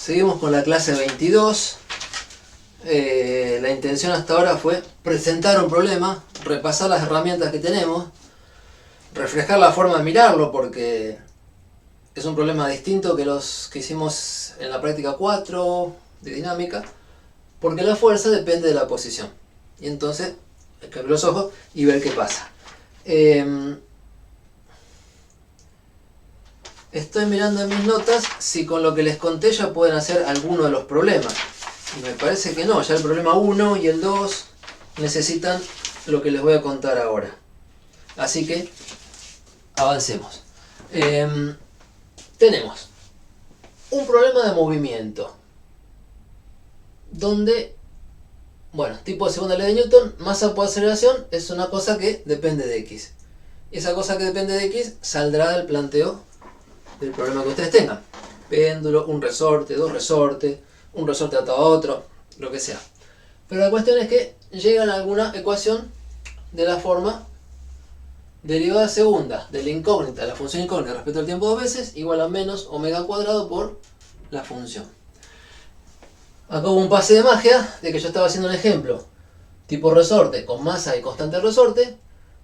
Seguimos con la clase 22. La intención hasta ahora fue presentar un problema, repasar las herramientas que tenemos, reflejar la forma de mirarlo porque es un problema distinto que los que hicimos en la práctica 4 de dinámica, porque la fuerza depende de la posición. Y entonces hay que abrir los ojos y ver qué pasa. Estoy mirando en mis notas si con lo que les conté ya pueden hacer alguno de los problemas. Y me parece que no, ya el problema 1 y el 2 necesitan lo que les voy a contar ahora. Así que avancemos. Tenemos un problema de movimiento donde, bueno, tipo de segunda ley de Newton, masa por aceleración es una cosa que depende de X. Y esa cosa que depende de X saldrá del planteo del problema que ustedes tengan. Péndulo, un resorte, dos resortes, un resorte atado a otro, lo que sea. Pero la cuestión es que llegan a alguna ecuación de la forma derivada segunda de la incógnita, la función incógnita respecto al tiempo dos veces, igual a menos omega cuadrado por la función. Acá hubo un pase de magia de que yo estaba haciendo un ejemplo tipo resorte con masa y constante de resorte,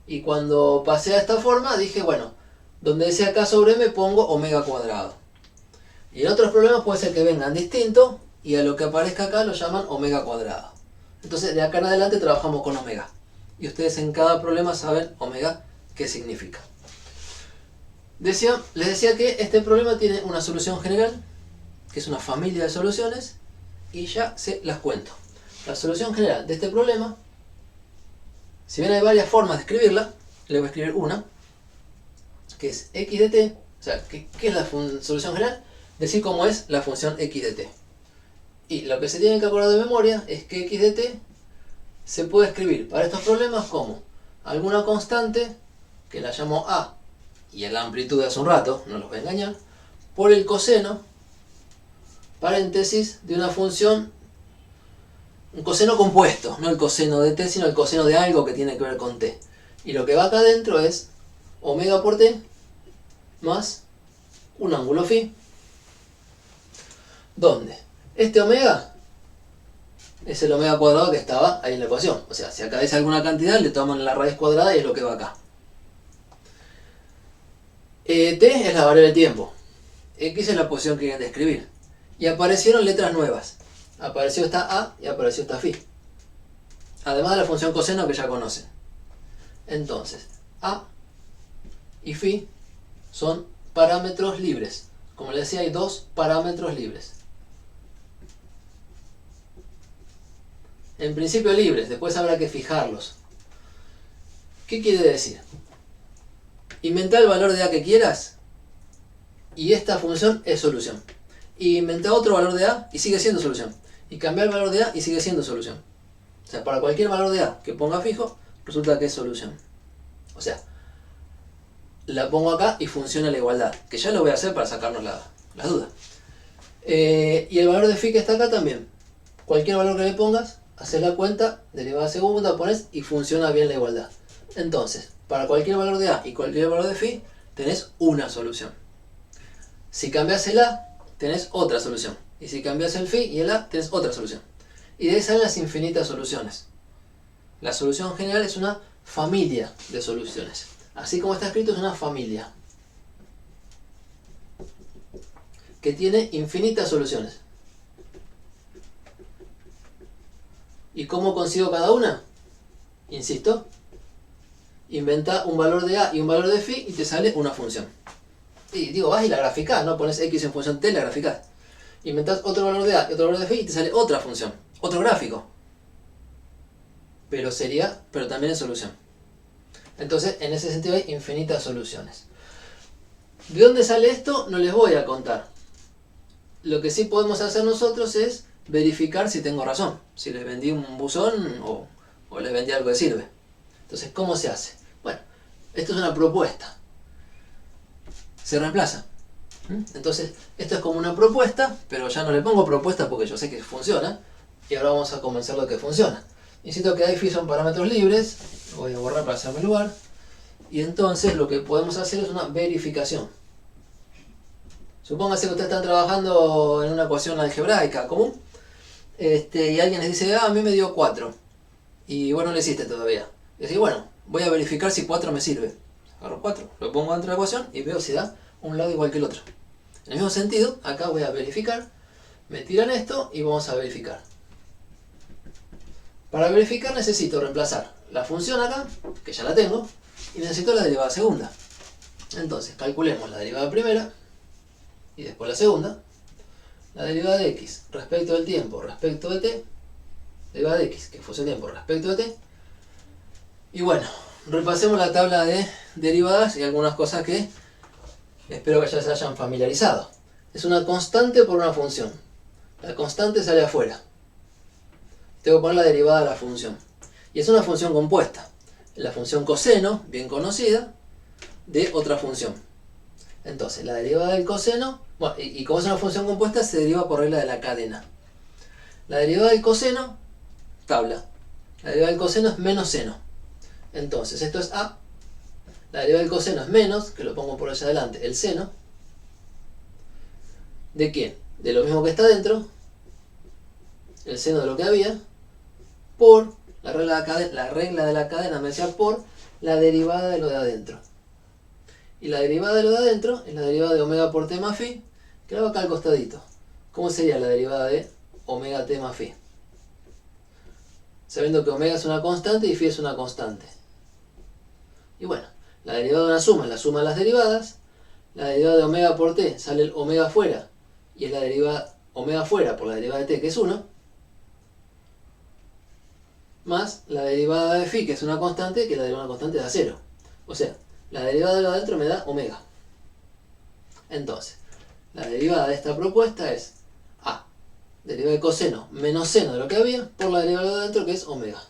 y cuando pasé a esta forma dije, bueno, donde decía K sobre M pongo omega cuadrado. Y en otros problemas puede ser que vengan distintos y a lo que aparezca acá lo llaman omega cuadrado. Entonces de acá en adelante trabajamos con omega. Y ustedes en cada problema saben omega qué significa. Les decía que este problema tiene una solución general, que es una familia de soluciones, y ya se las cuento. La solución general de este problema, si bien hay varias formas de escribirla, le voy a escribir una, que es x de t, o sea, ¿qué es la solución general? Decir cómo es la función x de t. Y lo que se tiene que acordar de memoria es que x de t se puede escribir para estos problemas como alguna constante, que la llamo a, y en la amplitud de hace un rato, no los voy a engañar, por el coseno, paréntesis, de una función, un coseno compuesto, no el coseno de t, sino el coseno de algo que tiene que ver con t. Y lo que va acá adentro es omega por t más un ángulo phi, donde este omega es el omega cuadrado que estaba ahí en la ecuación. O sea, si acá dice alguna cantidad, le toman la raíz cuadrada y es lo que va acá. T es la variable de tiempo. X es la posición que quieren describir. Y aparecieron letras nuevas. Apareció esta A y apareció esta phi. Además de la función coseno que ya conocen. Entonces, A y phi son parámetros libres. Como les decía, hay dos parámetros libres. En principio libres, después habrá que fijarlos. ¿Qué quiere decir? Inventá el valor de A que quieras y esta función es solución. Y inventá otro valor de A y sigue siendo solución. Y cambia el valor de A y sigue siendo solución. O sea, para cualquier valor de A que ponga fijo, resulta que es solución. O sea, la pongo acá y funciona la igualdad, que ya lo voy a hacer para sacarnos las dudas. Y el valor de phi que está acá también. Cualquier valor que le pongas, haces la cuenta, derivada segunda, pones y funciona bien la igualdad. Entonces, para cualquier valor de A y cualquier valor de phi, tenés una solución. Si cambias el A, tenés otra solución. Y si cambias el phi y el A, tenés otra solución. Y de ahí salen las infinitas soluciones. La solución general es una familia de soluciones. Así como está escrito, es una familia que tiene infinitas soluciones. ¿Y cómo consigo cada una? Insisto, inventa un valor de A y un valor de phi y te sale una función. Y digo, vas y la graficás, no pones x en función t, la graficás. Inventás otro valor de A y otro valor de phi y te sale otra función, otro gráfico. Pero también es solución. Entonces, en ese sentido hay infinitas soluciones. ¿De dónde sale esto? No les voy a contar. Lo que sí podemos hacer nosotros es verificar si tengo razón. Si les vendí un buzón o les vendí algo que sirve. Entonces, ¿cómo se hace? Bueno, esto es una propuesta. Se reemplaza. Entonces, esto es como una propuesta, pero ya no le pongo propuesta porque yo sé que funciona. Y ahora vamos a convencerlo de que funciona. Insisto que hay phi son parámetros libres. Lo voy a borrar para hacerme lugar. Y entonces lo que podemos hacer es una verificación. Supóngase que ustedes están trabajando en una ecuación algebraica común, y alguien les dice, a mí me dio 4, y bueno, no lo hiciste todavía. Y decís, bueno, voy a verificar si 4 me sirve. Agarro 4, lo pongo dentro de la ecuación y veo si da un lado igual que el otro. En el mismo sentido, acá voy a verificar, me tiran esto y vamos a verificar. Para verificar necesito reemplazar la función acá, que ya la tengo, y necesito la derivada segunda. Entonces, calculemos la derivada primera, y después la segunda. La derivada de x respecto del tiempo respecto de t, derivada de x, que fuese tiempo respecto de t. Y bueno, repasemos la tabla de derivadas y algunas cosas que espero que ya se hayan familiarizado. Es una constante por una función. La constante sale afuera. Tengo que poner la derivada de la función. Y es una función compuesta. Es la función coseno, bien conocida, de otra función. Entonces, la derivada del coseno, bueno, y como es una función compuesta, se deriva por regla de la cadena. La derivada del coseno, tabla. La derivada del coseno es menos seno. Entonces, esto es a. La derivada del coseno es menos, que lo pongo por allá adelante, el seno. ¿De quién? De lo mismo que está dentro, el seno de lo que había, por la regla de la cadena me decía por la derivada de lo de adentro. Y la derivada de lo de adentro es la derivada de omega por t más phi, que lo hago acá al costadito. ¿Cómo sería la derivada de omega t más phi? Sabiendo que omega es una constante y phi es una constante. Y bueno, la derivada de una suma es la suma de las derivadas. La derivada de omega por t sale el omega afuera, y es la derivada omega afuera por la derivada de t, que es 1. Más la derivada de phi, que es una constante, que la derivada de una constante da 0. O sea, la derivada de lo de adentro me da omega. Entonces, la derivada de esta propuesta es a, derivada de coseno menos seno de lo que había, por la derivada de lo de adentro, que es omega.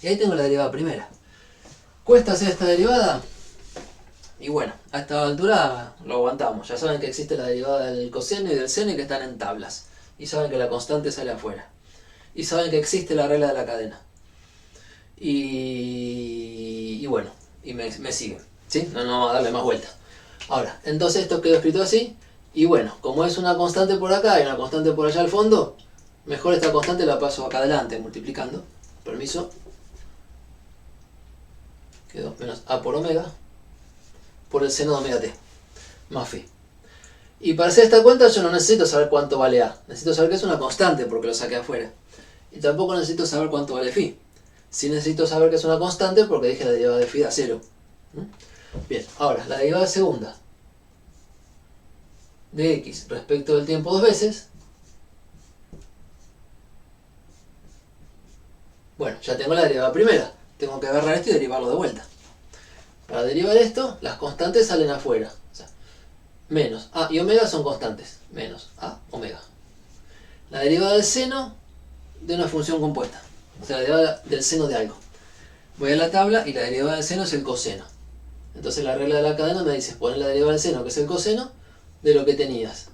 Y ahí tengo la derivada primera. ¿Cuesta hacer esta derivada? Y bueno, a esta altura lo aguantamos. Ya saben que existe la derivada del coseno y del seno y que están en tablas. Y saben que la constante sale afuera. Y saben que existe la regla de la cadena. Y bueno, y me siguen, ¿sí? No vamos a darle más vuelta. Ahora, entonces esto quedó escrito así. Y bueno, como es una constante por acá y una constante por allá al fondo, mejor esta constante la paso acá adelante, multiplicando. Permiso. Quedó menos a por omega por el seno de omega t más phi. Y para hacer esta cuenta yo no necesito saber cuánto vale a. Necesito saber que es una constante porque lo saqué afuera. Y tampoco necesito saber cuánto vale phi. Sí necesito saber que es una constante porque dije la derivada de phi da 0. Bien, ahora la derivada segunda de x respecto del tiempo dos veces. Bueno, ya tengo la derivada primera. Tengo que agarrar esto y derivarlo de vuelta. Para derivar esto, las constantes salen afuera. O sea, menos a y omega son constantes. Menos a, omega. La derivada del seno de una función compuesta. O sea, la derivada del seno de algo. Voy a la tabla y la derivada del seno es el coseno. Entonces la regla de la cadena me dice, poner la derivada del seno, que es el coseno, de lo que tenías.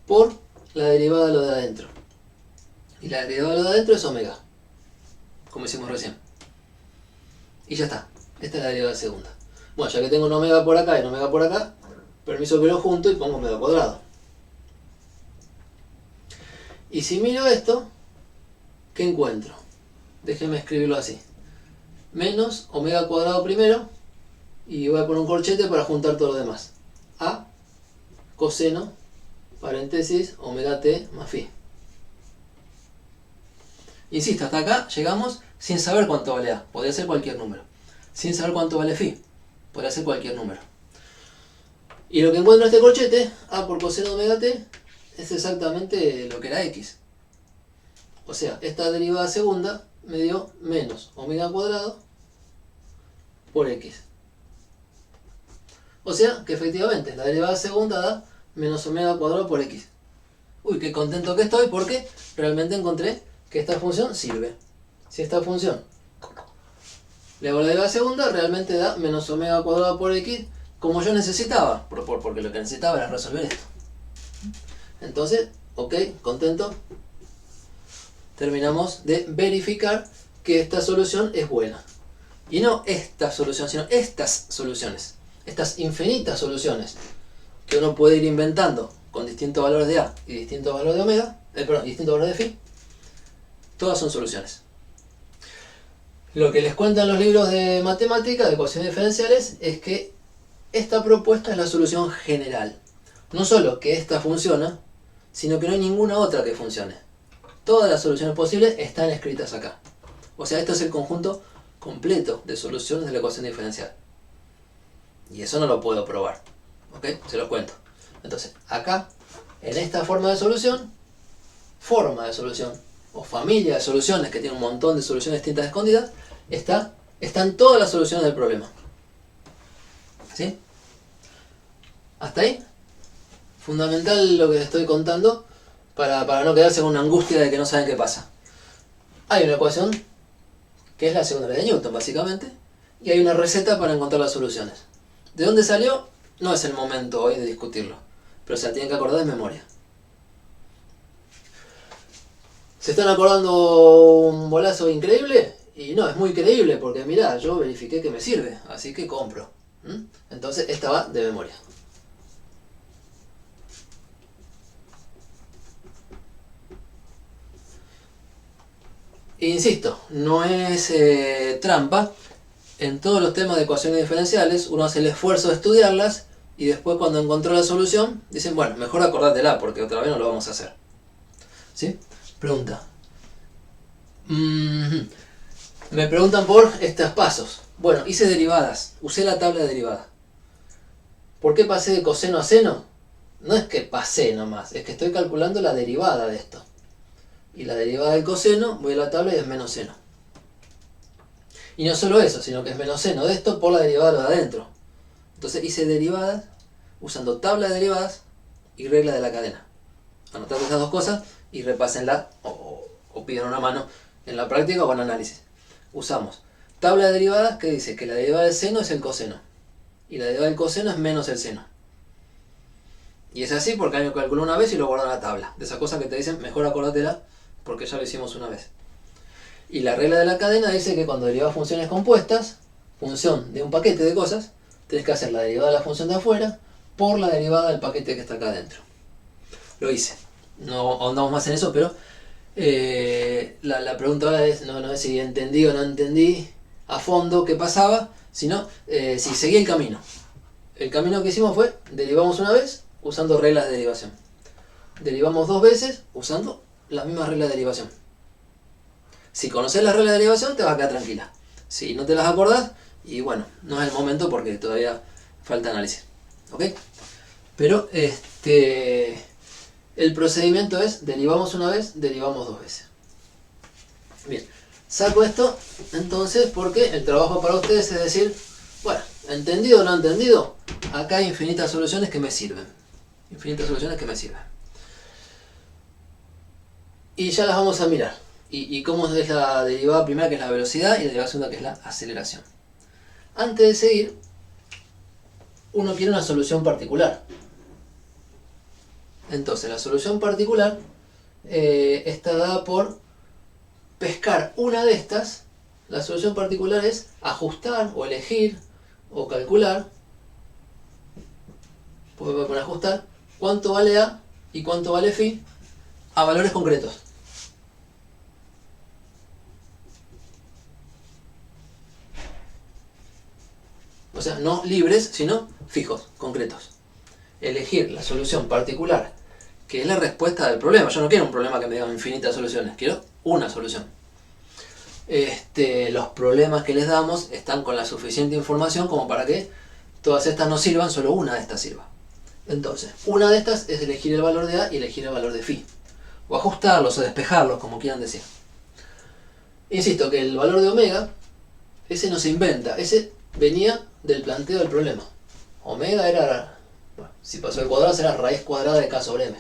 Por la derivada de lo de adentro. Y la derivada de lo de adentro es omega. Como hicimos recién. Y ya está. Esta es la derivada segunda. Bueno, ya que tengo un omega por acá y un omega por acá, permiso que lo junto y pongo omega cuadrado. Y si miro esto, ¿qué encuentro? Déjenme escribirlo así. Menos omega cuadrado primero, y voy a poner un corchete para juntar todo lo demás. A coseno, paréntesis, omega t más phi. Insisto, hasta acá llegamos sin saber cuánto vale a. Podría ser cualquier número. Sin saber cuánto vale phi. Podría ser cualquier número. Y lo que encuentro en este corchete, a por coseno de omega t, es exactamente lo que era x. O sea, esta derivada segunda me dio menos omega cuadrado por x. O sea, que efectivamente la derivada segunda da menos omega cuadrado por x. Uy, qué contento que estoy porque realmente encontré que esta función sirve. Si esta función le hago la derivada segunda, realmente da menos omega cuadrado por x como yo necesitaba, porque lo que necesitaba era resolver esto. Entonces, ok, contento. Terminamos de verificar que esta solución es buena. Y no esta solución, sino estas soluciones. estas infinitas soluciones que uno puede ir inventando con distintos valores de A y distintos valores de omega, distintos valores de phi, todas son soluciones. Lo que les cuentan los libros de matemática, de ecuaciones diferenciales, es que esta propuesta es la solución general. No solo que esta funciona, sino que no hay ninguna otra que funcione. Todas las soluciones posibles están escritas acá. O sea, esto es el conjunto completo de soluciones de la ecuación diferencial. Y eso no lo puedo probar. ¿Ok? Se los cuento. Entonces, acá, en esta forma de solución, o familia de soluciones que tiene un montón de soluciones distintas escondidas, están todas las soluciones del problema. ¿Sí? ¿Hasta ahí? Fundamental lo que les estoy contando para no quedarse con una angustia de que no saben qué pasa. Hay una ecuación que es la segunda ley de Newton, básicamente, y hay una receta para encontrar las soluciones. ¿De dónde salió? No es el momento hoy de discutirlo, pero se la tienen que acordar de memoria. ¿Se están acordando un bolazo increíble? Y no, es muy creíble porque mirá, yo verifiqué que me sirve, así que compro. Entonces esta va de memoria. Insisto, no es trampa. En todos los temas de ecuaciones diferenciales uno hace el esfuerzo de estudiarlas y después cuando encontró la solución dicen, bueno, mejor acordátela porque otra vez no lo vamos a hacer. ¿Sí? Pregunta. Me preguntan por estos pasos. Bueno, hice derivadas, usé la tabla de derivadas. ¿Por qué pasé de coseno a seno? No es que pasé nomás, es que estoy calculando la derivada de esto. Y la derivada del coseno, voy a la tabla y es menos seno. Y no solo eso, sino que es menos seno de esto por la derivada de lo de adentro. Entonces hice derivadas usando tabla de derivadas y regla de la cadena. Anotar esas dos cosas y repásenla o pidan una mano en la práctica o en análisis. Usamos tabla de derivadas que dice que la derivada del seno es el coseno y la derivada del coseno es menos el seno. Y es así porque alguien calculó una vez y lo guardó en la tabla. De esa cosa que te dicen, mejor acordátela porque ya lo hicimos una vez. Y la regla de la cadena dice que cuando derivas funciones compuestas, función de un paquete de cosas, tenés que hacer la derivada de la función de afuera por la derivada del paquete que está acá adentro. Lo hice. No ahondamos más en eso, pero la pregunta ahora es, no es si entendí o no entendí a fondo qué pasaba, sino si seguí el camino. El camino que hicimos fue, derivamos una vez usando reglas de derivación. Derivamos dos veces usando las mismas reglas de derivación. Si conoces las reglas de derivación te vas a quedar tranquila. Si no te las acordás, y bueno, no es el momento porque todavía falta análisis. ¿Ok? Pero el procedimiento es derivamos una vez, derivamos dos veces. Bien, saco esto entonces porque el trabajo para ustedes es decir, bueno, entendido o no entendido, acá hay infinitas soluciones que me sirven. Infinitas soluciones que me sirven. Y ya las vamos a mirar. Y cómo es la derivada primera, que es la velocidad, y la derivada segunda, que es la aceleración. Antes de seguir, uno quiere una solución particular. Entonces, la solución particular está dada por pescar una de estas. La solución particular es ajustar, o elegir, o calcular. Puedo poner ajustar cuánto vale A y cuánto vale phi a valores concretos. O sea, no libres, sino fijos, concretos. Elegir la solución particular, que es la respuesta del problema. Yo no quiero un problema que me diga infinitas soluciones, quiero una solución. Los problemas que les damos están con la suficiente información como para que todas estas no sirvan, solo una de estas sirva. Entonces, una de estas es elegir el valor de A y elegir el valor de phi. O ajustarlos o despejarlos, como quieran decir. Insisto que el valor de omega, ese no se inventa, ese venía del planteo del problema. Omega era, bueno, si pasó al cuadrado será raíz cuadrada de K sobre M.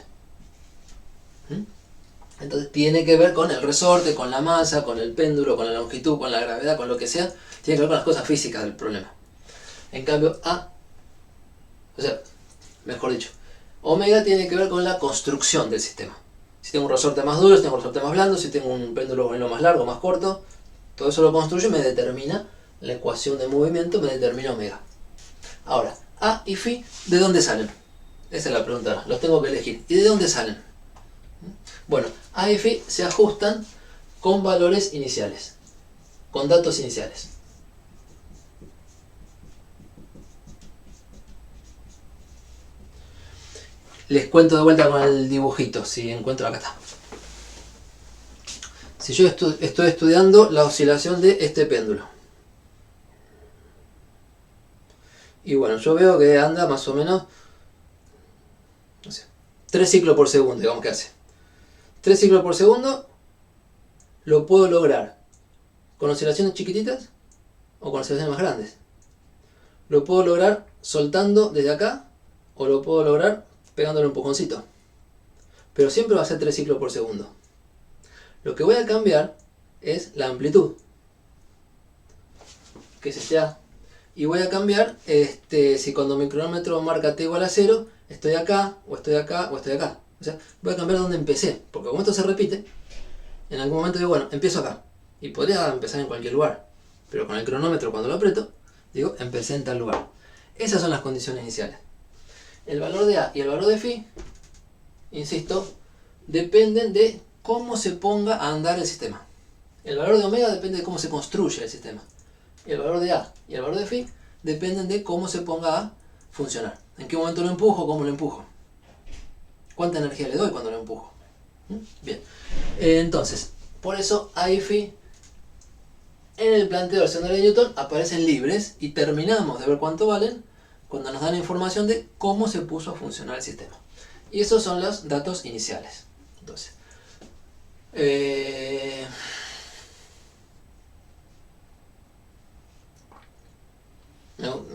Entonces tiene que ver con el resorte, con la masa, con el péndulo, con la longitud, con la gravedad, con lo que sea. Tiene que ver con las cosas físicas del problema. En cambio mejor dicho, omega tiene que ver con la construcción del sistema. Si tengo un resorte más duro, si tengo un resorte más blando, si tengo un péndulo con hilo más largo, más corto, todo eso lo construyo y me determina la ecuación de movimiento, me determina omega. Ahora, A y Φ, ¿de dónde salen? Esa es la pregunta, los tengo que elegir. ¿Y de dónde salen? Bueno, A y Φ se ajustan con valores iniciales, con datos iniciales. Les cuento de vuelta con el dibujito, si encuentro acá está. Si yo estoy estudiando la oscilación de este péndulo. Y bueno, yo veo que anda más o menos, no sé, 3 ciclos por segundo, digamos que hace. 3 ciclos por segundo lo puedo lograr con oscilaciones chiquititas o con oscilaciones más grandes. Lo puedo lograr soltando desde acá o lo puedo lograr pegándole un empujoncito. Pero siempre va a ser 3 ciclos por segundo. Lo que voy a cambiar es la amplitud, que es este A. Y voy a cambiar si cuando mi cronómetro marca t igual a 0, estoy acá, o estoy acá, o estoy acá. O sea, voy a cambiar donde empecé, porque como esto se repite, en algún momento digo, bueno, empiezo acá. Y podría empezar en cualquier lugar, pero con el cronómetro cuando lo aprieto, digo, empecé en tal lugar. Esas son las condiciones iniciales. El valor de A y el valor de Φ, insisto, dependen de cómo se ponga a andar el sistema. El valor de omega depende de cómo se construye el sistema. Y el valor de A y el valor de Φ dependen de cómo se ponga a funcionar. En qué momento lo empujo, cómo lo empujo. Cuánta energía le doy cuando lo empujo. Bien. Entonces, por eso A y Φ en el planteo del segundo de Newton aparecen libres y terminamos de ver cuánto valen cuando nos dan información de cómo se puso a funcionar el sistema. Y esos son los datos iniciales. Entonces,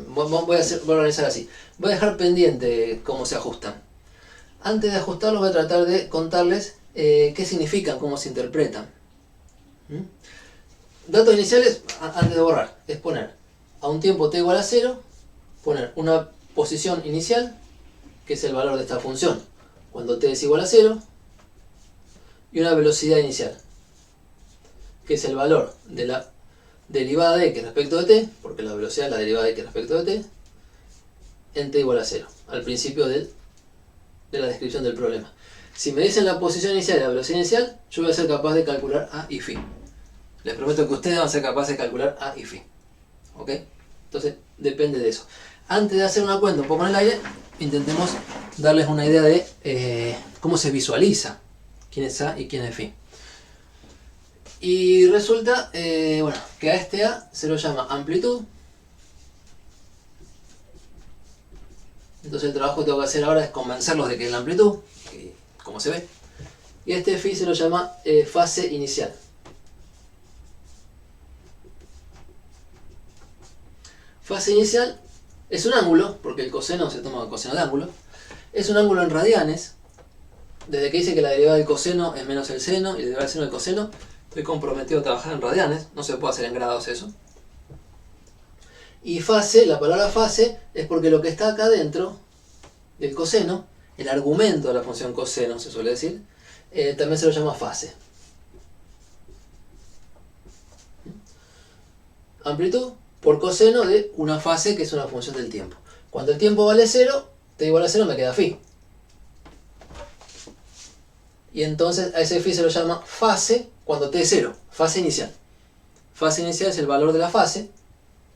voy a organizar así. Voy a dejar pendiente cómo se ajustan. Antes de ajustarlos voy a tratar de contarles qué significan, cómo se interpretan. Datos iniciales, antes de borrar, es poner a un tiempo t igual a 0, poner una posición inicial, que es el valor de esta función, cuando t es igual a 0, y una velocidad inicial, que es el valor de la derivada de x respecto de t, porque la velocidad es la derivada de x respecto de t, en t igual a 0, al principio de la descripción del problema. Si me dicen la posición inicial y la velocidad inicial, yo voy a ser capaz de calcular A y Φ. Les prometo que ustedes van a ser capaces de calcular A y Φ. ¿Ok? Entonces, depende de eso. Antes de hacer una cuenta un poco en el aire, intentemos darles una idea de cómo se visualiza quién es A y quién es Φ. Y resulta bueno, que a este A se lo llama amplitud. Entonces el trabajo que tengo que hacer ahora es convencerlos de que es la amplitud, como se ve. Y a este Φ se lo llama fase inicial. Fase inicial es un ángulo, porque el coseno se toma coseno de ángulo. Es un ángulo en radianes. Desde que dice que la derivada del coseno es menos el seno y la derivada del seno del coseno, estoy comprometido a trabajar en radianes. No se puede hacer en grados eso. Y fase, la palabra fase, es porque lo que está acá dentro del coseno, el argumento de la función coseno se suele decir, también se lo llama fase. Amplitud por coseno de una fase que es una función del tiempo. Cuando el tiempo vale 0, t igual a 0 me queda Φ. Y entonces a ese Φ se lo llama fase cuando t es 0, fase inicial. Fase inicial es el valor de la fase,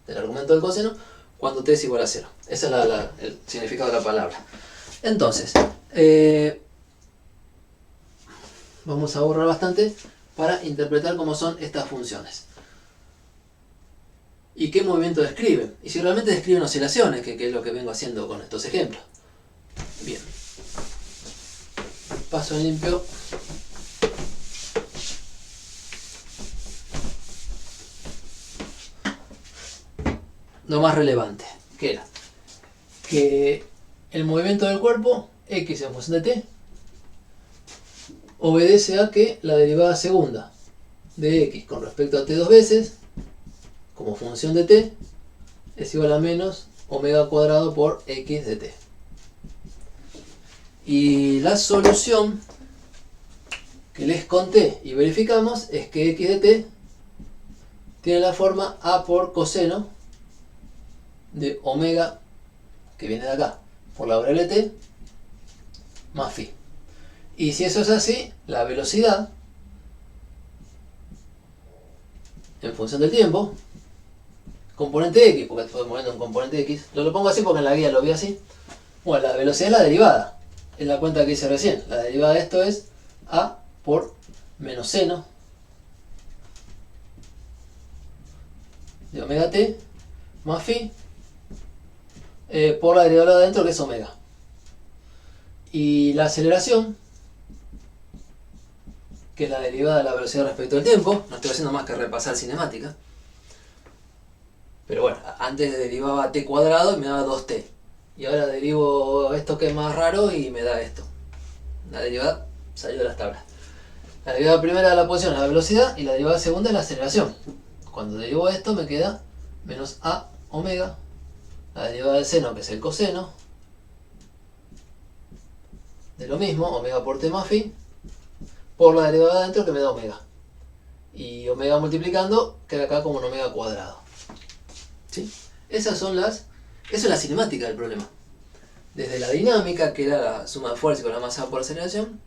del argumento del coseno, cuando t es igual a 0. Ese es el significado de la palabra. Entonces, vamos a borrar bastante para interpretar cómo son estas funciones. ¿Y qué movimiento describen? Y si realmente describen oscilaciones, que es lo que vengo haciendo con estos ejemplos. Bien. Paso en limpio. Lo más relevante, que era que el movimiento del cuerpo, x en función de t, obedece a que la derivada segunda de x con respecto a t dos veces, como función de t, es igual a menos omega cuadrado por x de t. Y la solución que les conté y verificamos es que x de t tiene la forma a por coseno de omega que viene de acá, por la variable t, más phi. Y si eso es así, la velocidad, en función del tiempo, componente x, porque estoy moviendo un componente x, lo pongo así porque en la guía lo vi así. Bueno, la velocidad es la derivada, es la cuenta que hice recién. La derivada de esto es a por menos seno de omega t más phi por la derivada de adentro, que es omega. Y la aceleración, que es la derivada de la velocidad respecto al tiempo, no estoy haciendo más que repasar cinemática. Pero bueno, antes derivaba t cuadrado y me daba 2t. Y ahora derivo esto que es más raro y me da esto. La derivada salió de las tablas. La derivada primera de la posición es la velocidad y la derivada segunda es la aceleración. Cuando derivo esto me queda menos a omega, la derivada del seno, que es el coseno, de lo mismo, omega por t más phi, por la derivada de adentro, que me da omega. Y omega multiplicando queda acá como un omega cuadrado. ¿Sí? Esa es la cinemática del problema. Desde la dinámica, que era la suma de fuerza con la masa por aceleración,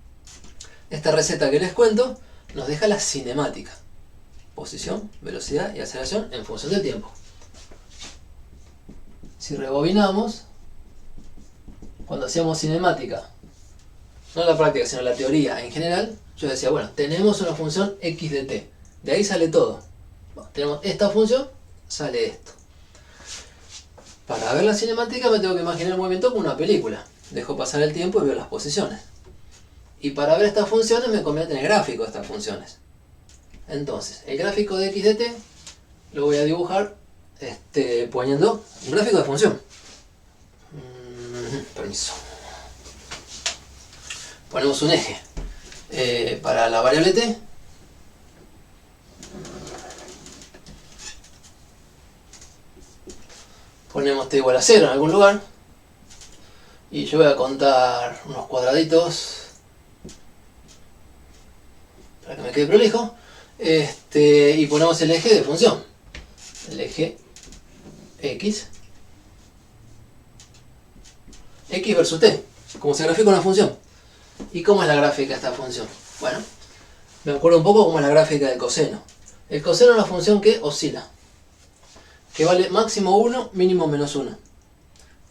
esta receta que les cuento nos deja la cinemática. Posición, velocidad y aceleración en función del tiempo. Si rebobinamos, cuando hacíamos cinemática, no la práctica sino la teoría en general, yo decía, bueno, tenemos una función x de t, de ahí sale todo. Bueno, tenemos esta función, sale esto. Para ver la cinemática me tengo que imaginar el movimiento como una película. Dejo pasar el tiempo y veo las posiciones. Y para ver estas funciones me conviene tener gráfico de estas funciones. Entonces, el gráfico de x de t lo voy a dibujar poniendo un gráfico de función. Permiso. Ponemos un eje para la variable t. Ponemos t igual a 0 en algún lugar. Y yo voy a contar unos cuadraditos para que me quede prolijo. Y ponemos el eje de función. El eje x. X versus t. Como se grafica una función. ¿Y cómo es la gráfica de esta función? Bueno, me acuerdo un poco cómo es la gráfica del coseno. El coseno es una función que oscila, que vale máximo 1, mínimo menos 1.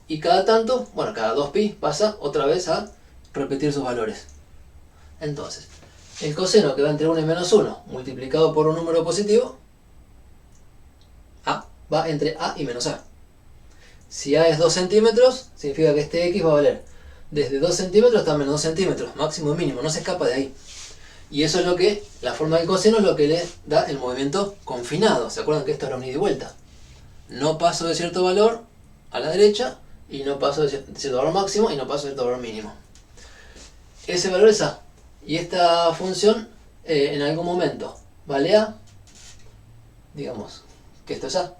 Y cada tanto, bueno, cada 2pi pasa otra vez a repetir sus valores. Entonces, el coseno que va entre 1 y menos 1 multiplicado por un número positivo, a, va entre a y menos a. Si a es 2 centímetros, significa que este x va a valer desde 2 centímetros hasta menos 2 centímetros, máximo y mínimo, no se escapa de ahí. Y eso es lo que, la forma del coseno es lo que le da el movimiento confinado. ¿Se acuerdan que esto era un ida y vuelta? No paso de cierto valor a la derecha y no paso de cierto valor máximo y no paso de cierto valor mínimo. Ese valor es a. Y esta función en algún momento vale a, digamos que esto es a,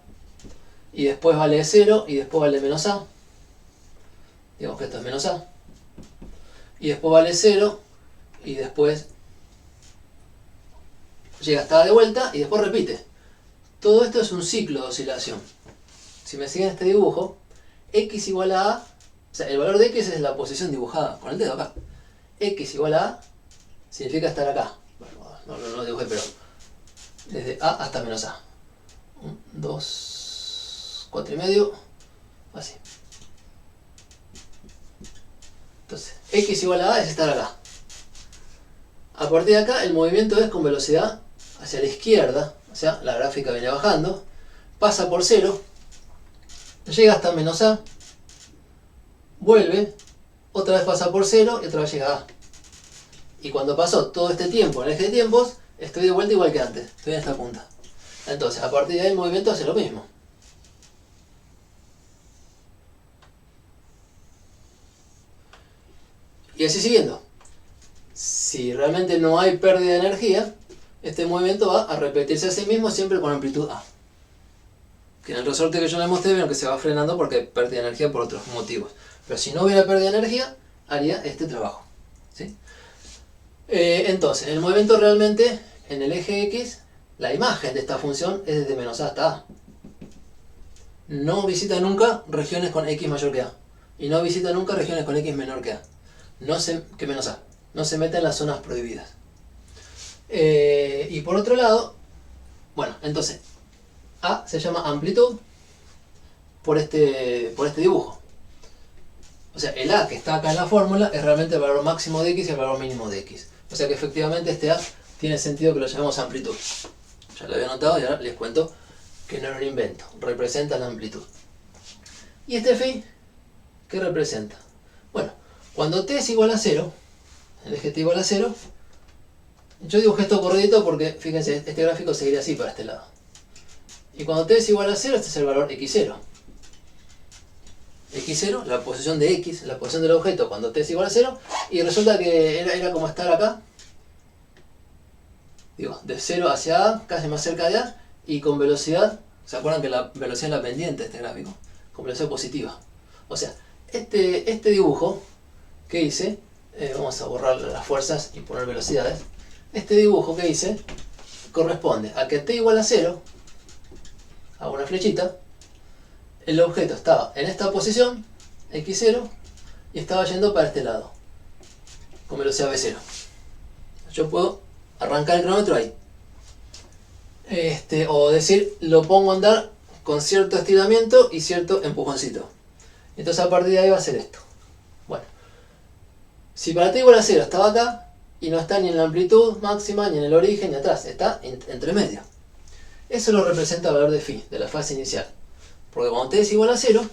y después vale 0 y después vale menos a, digamos que esto es menos a, y después vale 0 y después llega hasta a de vuelta y después repite. Todo esto es un ciclo de oscilación. Si me siguen este dibujo, x igual a, o sea, el valor de x es la posición dibujada con el dedo acá. X igual a significa estar acá. Bueno, no lo dibujé, pero desde a hasta menos a. 2, 4 y medio, así. Entonces, x igual a es estar acá. A partir de acá, el movimiento es con velocidad hacia la izquierda, o sea, la gráfica viene bajando, pasa por 0, llega hasta menos a, vuelve, otra vez pasa por 0 y otra vez llega a a. Y cuando pasó todo este tiempo en el eje de tiempos, estoy de vuelta igual que antes, estoy en esta punta. Entonces, a partir de ahí el movimiento hace lo mismo. Y así siguiendo. Si realmente no hay pérdida de energía, este movimiento va a repetirse a sí mismo siempre con amplitud A. Que en el resorte que yo les mostré vieron que se va frenando porque hay pérdida de energía por otros motivos. Pero si no hubiera pérdida de energía, haría este trabajo. ¿Sí? Entonces, el movimiento realmente en el eje X, la imagen de esta función es desde menos A hasta A. No visita nunca regiones con X mayor que A. y no visita nunca regiones con X menor que A. Que menos A. No se mete en las zonas prohibidas. Y por otro lado, bueno, entonces, A se llama amplitud por este dibujo. O sea, el A que está acá en la fórmula es realmente el valor máximo de X y el valor mínimo de X. O sea que efectivamente este A tiene sentido que lo llamemos amplitud. Ya lo había notado y ahora les cuento que no es un invento. Representa la amplitud. ¿Y este phi qué representa? Bueno, cuando t es igual a 0, el eje t igual a 0, yo dibujé esto corridito porque, fíjense, este gráfico seguiría así para este lado. Y cuando t es igual a 0, este es el valor x0. X0, la posición de X, la posición del objeto cuando t es igual a 0, y resulta que era como estar acá, digo, de 0 hacia A, casi más cerca de A, y con velocidad, ¿se acuerdan que la velocidad es la pendiente de este gráfico? Con velocidad positiva. O sea, este dibujo que hice, vamos a borrar las fuerzas y poner velocidades, este dibujo que hice corresponde a que t igual a 0, hago una flechita, el objeto estaba en esta posición, x0, y estaba yendo para este lado, con velocidad v0. Yo puedo arrancar el cronómetro ahí. O decir, lo pongo a andar con cierto estiramiento y cierto empujoncito. Entonces a partir de ahí va a ser esto. Bueno, si para t igual a 0 estaba acá, y no está ni en la amplitud máxima, ni en el origen, ni atrás, está entre medio. Eso lo representa el valor de phi, de la fase inicial. Porque cuando t es igual a 0,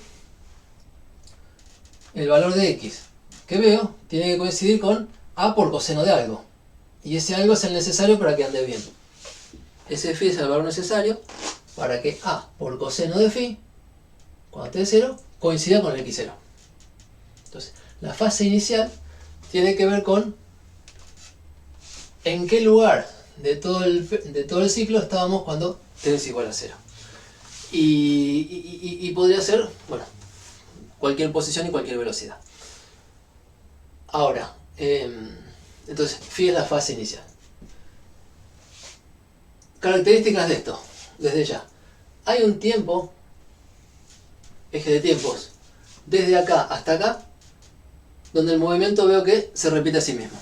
el valor de x que veo tiene que coincidir con a por coseno de algo. Y ese algo es el necesario para que ande bien. Ese phi es el valor necesario para que a por coseno de phi, cuando t es 0, coincida con el x0. Entonces, la fase inicial tiene que ver con en qué lugar de todo el ciclo estábamos cuando t es igual a 0. Y podría ser, bueno, cualquier posición y cualquier velocidad. Ahora, entonces, phi es la fase inicial. Características de esto, desde ya. Hay un tiempo, eje de tiempos, desde acá hasta acá, donde el movimiento veo que se repite a sí mismo.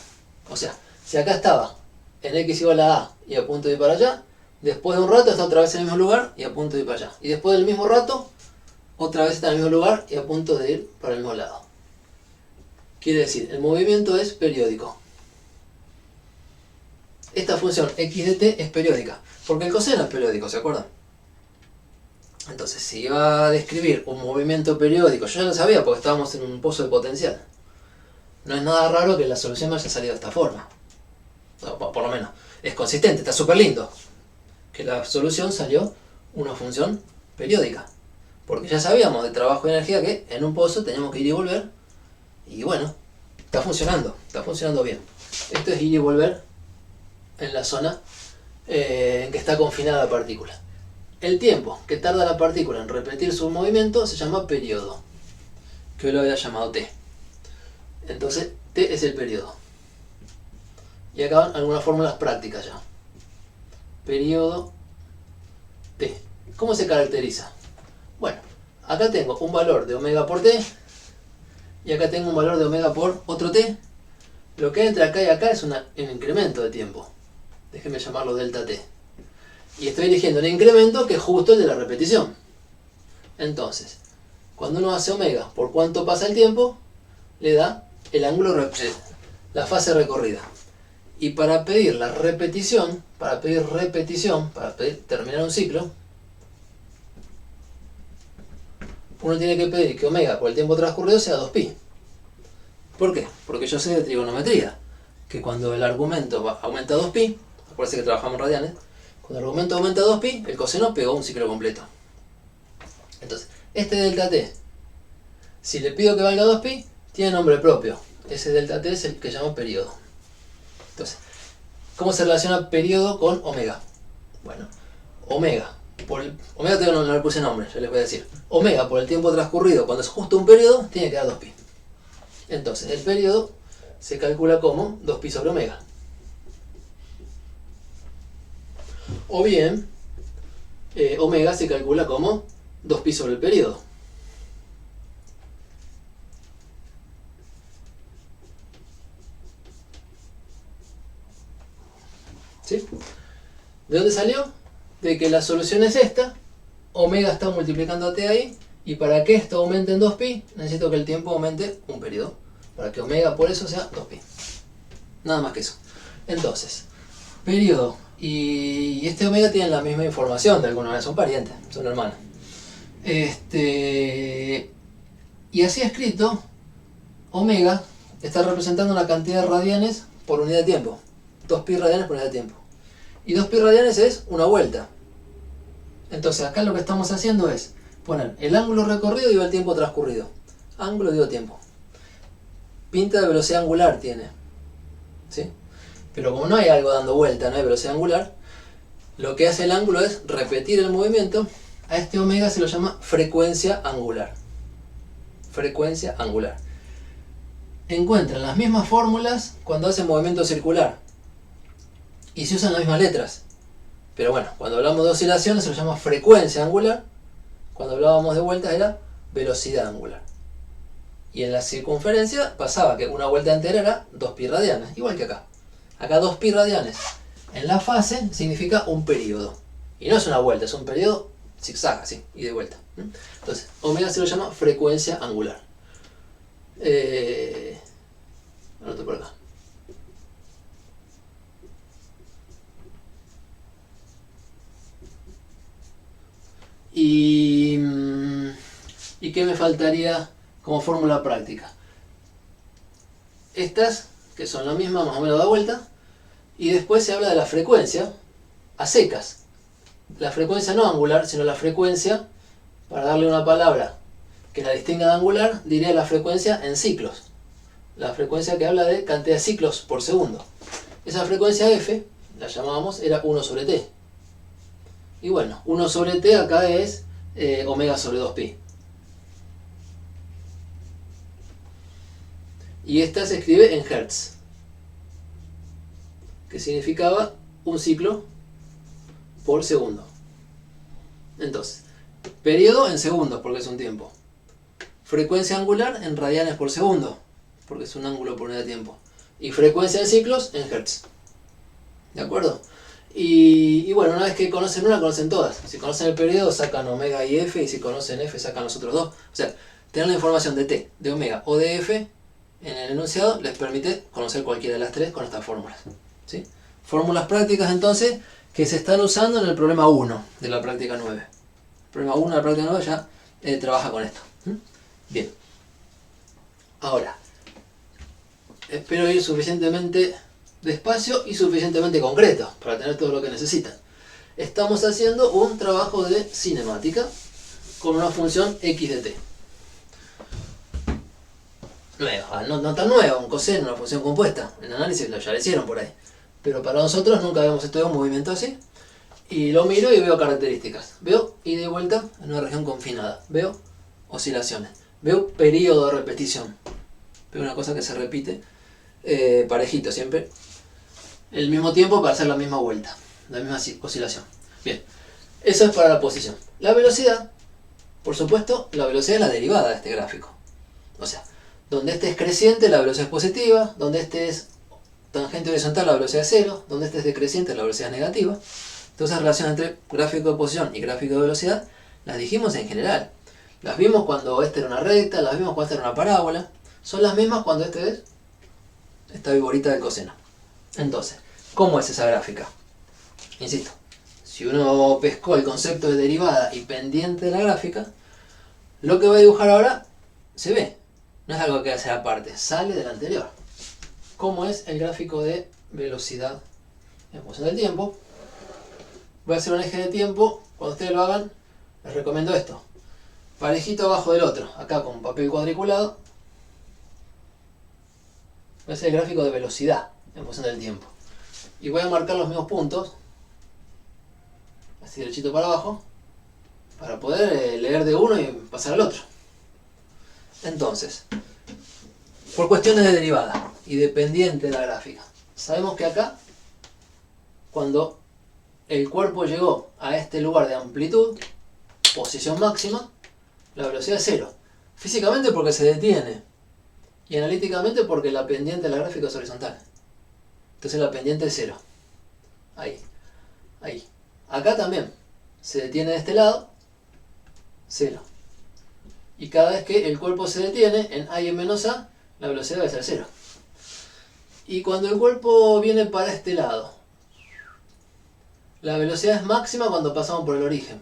O sea, si acá estaba en x igual a a y a punto de ir para allá, después de un rato está otra vez en el mismo lugar y a punto de ir para allá. Y después del mismo rato, otra vez está en el mismo lugar y a punto de ir para el mismo lado. Quiere decir, el movimiento es periódico. Esta función x de t es periódica, porque el coseno es periódico, ¿se acuerdan? Entonces, si iba a describir un movimiento periódico, yo ya lo sabía porque estábamos en un pozo de potencial. No es nada raro que la solución me haya salido de esta forma. Por lo menos, es consistente, está súper lindo. Que la solución salió una función periódica. Porque ya sabíamos de trabajo y energía que en un pozo teníamos que ir y volver. Y bueno, está funcionando bien. Esto es ir y volver en la zona en que está confinada la partícula. El tiempo que tarda la partícula en repetir su movimiento se llama periodo, que hoy lo había llamado t. Entonces, t es el periodo. Y acá van algunas fórmulas prácticas ya. Periodo t. ¿Cómo se caracteriza? Bueno, acá tengo un valor de omega por t, y acá tengo un valor de omega por otro t. Lo que hay entre acá y acá es un incremento de tiempo. Déjenme llamarlo delta t. Y estoy eligiendo un incremento que es justo el de la repetición. Entonces, cuando uno hace omega por cuánto pasa el tiempo, le da el ángulo, la fase recorrida. Y para pedir la repetición, para pedir terminar un ciclo, uno tiene que pedir que omega por el tiempo transcurrido sea 2pi. ¿Por qué? Porque yo sé de trigonometría que cuando el argumento aumenta 2pi, acuérdense que trabajamos en radianes, cuando el argumento aumenta 2pi, el coseno pegó un ciclo completo. Entonces, este delta t, si le pido que valga 2pi, tiene nombre propio. Ese delta t es el que llamo periodo. Entonces, ¿cómo se relaciona periodo con omega? Bueno, omega todavía no le puse nombre, ya les voy a decir. Omega por el tiempo transcurrido, cuando es justo un periodo, tiene que dar 2pi. Entonces, el periodo se calcula como 2pi sobre omega. O bien, omega se calcula como 2pi sobre el periodo. ¿Sí? ¿De dónde salió? De que la solución es esta, omega está multiplicando a t ahí, y para que esto aumente en 2pi, necesito que el tiempo aumente un periodo, para que omega por eso sea 2pi. Nada más que eso. Entonces, periodo y este omega tienen la misma información, de alguna manera son parientes, son hermanos. Y así escrito, omega está representando una cantidad de radianes por unidad de tiempo. 2pi radianes por unidad de tiempo. Y 2pi radianes es una vuelta. Entonces acá lo que estamos haciendo es poner el ángulo recorrido y el tiempo transcurrido. Ángulo digo tiempo. Pinta de velocidad angular tiene. ¿Sí? Pero como no hay algo dando vuelta, no hay velocidad angular, lo que hace el ángulo es repetir el movimiento. A este omega se lo llama frecuencia angular. Frecuencia angular. Encuentran las mismas fórmulas cuando hacen movimiento circular. Y se usan las mismas letras. Pero bueno, cuando hablamos de oscilaciones se lo llama frecuencia angular. Cuando hablábamos de vueltas era velocidad angular. Y en la circunferencia pasaba que una vuelta entera era 2pi radianes, igual que acá. Acá 2pi radianes en la fase significa un periodo. Y no es una vuelta, es un periodo zigzag, así, y de vuelta. Entonces, omega se lo llama frecuencia angular. Anoto por acá. ¿Y qué me faltaría como fórmula práctica? Estas, que son la misma, más o menos da vuelta, y después se habla de la frecuencia a secas. La frecuencia no angular, sino la frecuencia, para darle una palabra que la distinga de angular, diría la frecuencia en ciclos. La frecuencia que habla de cantidad de ciclos por segundo. Esa frecuencia f, la llamábamos, era 1 sobre t. Y bueno, 1 sobre t acá es omega sobre 2pi. Y esta se escribe en hertz, que significaba un ciclo por segundo. Entonces, periodo en segundos, porque es un tiempo. Frecuencia angular en radianes por segundo, porque es un ángulo por unidad de tiempo. Y frecuencia de ciclos en hertz. ¿De acuerdo? Y bueno, una vez que conocen una, conocen todas. Si conocen el periodo, sacan omega y f, y si conocen f, sacan los otros dos. O sea, tener la información de t, de omega o de f en el enunciado les permite conocer cualquiera de las tres con estas fórmulas. ¿Sí? Fórmulas prácticas entonces que se están usando en el problema 1 de la práctica 9. El problema 1 de la práctica 9 ya trabaja con esto. Bien. Ahora, espero ir suficientemente despacio y suficientemente concreto para tener todo lo que necesitan. Estamos haciendo un trabajo de cinemática con una función x de t. Nueva, no tan nueva, un coseno, una función compuesta. En análisis ya lo hicieron por ahí. Pero para nosotros nunca habíamos estudiado un movimiento así. Y lo miro y veo características. Veo ida y vuelta en una región confinada. Veo oscilaciones. Veo periodo de repetición. Veo una cosa que se repite parejito siempre. El mismo tiempo para hacer la misma vuelta. La misma oscilación. Bien. Eso es para la posición. La velocidad, por supuesto, la velocidad es la derivada de este gráfico. O sea, donde este es creciente, la velocidad es positiva. Donde este es tangente horizontal, la velocidad es 0. Donde este es decreciente, la velocidad es negativa. Entonces, la relación entre gráfico de posición y gráfico de velocidad las dijimos en general. Las vimos cuando esta era una recta, las vimos cuando esta era una parábola. Son las mismas cuando este es esta viborita del coseno. Entonces, ¿cómo es esa gráfica? Insisto, si uno pescó el concepto de derivada y pendiente de la gráfica, lo que voy a dibujar ahora se ve. No es algo que hacer aparte, sale del anterior. ¿Cómo es el gráfico de velocidad en función del tiempo? Voy a hacer un eje de tiempo. Cuando ustedes lo hagan, les recomiendo esto. Parejito abajo del otro, acá con papel cuadriculado. Voy a hacer el gráfico de velocidad en función del tiempo. Y voy a marcar los mismos puntos, así derechito para abajo, para poder leer de uno y pasar al otro. Entonces, por cuestiones de derivada y dependiente de la gráfica, sabemos que acá, cuando el cuerpo llegó a este lugar de amplitud, posición máxima, la velocidad es 0. Físicamente porque se detiene. Y analíticamente porque la pendiente de la gráfica es horizontal. Entonces la pendiente es 0. Ahí, ahí. Acá también. Se detiene de este lado, 0. Y cada vez que el cuerpo se detiene en A y en menos A, la velocidad va a ser 0. Y cuando el cuerpo viene para este lado, la velocidad es máxima cuando pasamos por el origen.